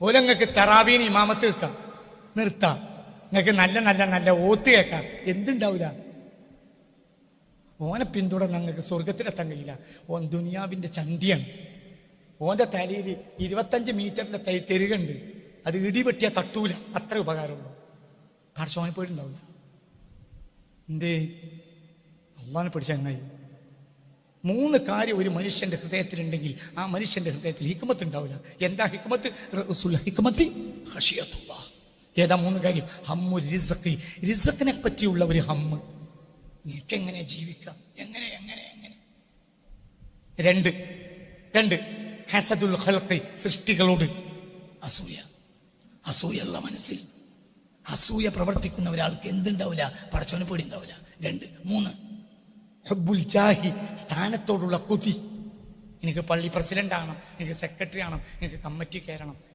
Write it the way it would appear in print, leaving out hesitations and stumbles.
ഓലങ്ങൾക്ക് തറാവീന് ഇമാമത്ത് വെക്കാം, നിർത്താം. നിങ്ങൾക്ക് നല്ല നല്ല നല്ല ഓത്ത് കേൾക്കാം, എന്തുണ്ടാവില്ല. ഓനെ പിന്തുടർന്ന് നിങ്ങൾക്ക് സ്വർഗത്തിലെത്താൻ കഴിയില്ല. ഓൻ ദുനിയാവിൻ്റെ ചന്തിയാണ്. ഓൻ്റെ തലയിൽ 25 മീറ്ററിൻ്റെ തെരുകുണ്ട്, അത് ഇടിവെട്ടിയാൽ തട്ടൂല, അത്ര ഉപകാരമുള്ളൂ. പടച്ചോനെ പോയിട്ടുണ്ടാവില്ല. എന്തേ? അള്ളാനെ പഠിച്ച ചങ്ങായി. 3 കാര്യം ഒരു മനുഷ്യൻ്റെ ഹൃദയത്തിലുണ്ടെങ്കിൽ ആ മനുഷ്യൻ്റെ ഹൃദയത്തിൽ ഹിക്മത്ത് ഉണ്ടാവില്ല. എന്താ ഹിക്മത്ത്? ഹിക്മത്തി ഖശിയത്തുല്ലാഹ്. ഏതാ 3 കാര്യം? ഹമ്മു റിസ്ഖി, റിസ്ഖിനെ പറ്റിയുള്ള ഒരു ഹമ്മ്. നിനക്ക് എങ്ങനെ ജീവിക്കാം, എങ്ങനെ എങ്ങനെ എങ്ങനെ. 2 ഹസദുൽ ഖൽഖി, സൃഷ്ടികളോട് അസൂയ. അസൂയുള്ള മനസ്സിൽ അസൂയ പ്രവർത്തിക്കുന്ന ഒരാൾക്ക് എന്തുണ്ടാവില്ല? പടച്ചോനെ പേടി ഉണ്ടാവില്ല. 3 ഹുബ്ബുൽ ജാഹി, സ്ഥാനത്തോടുള്ള കൊതി. എനിക്ക് പള്ളി പ്രസിഡന്റ് ആവണം, എനിക്ക് സെക്രട്ടറി ആവണം, എനിക്ക് കമ്മിറ്റി കയറണം.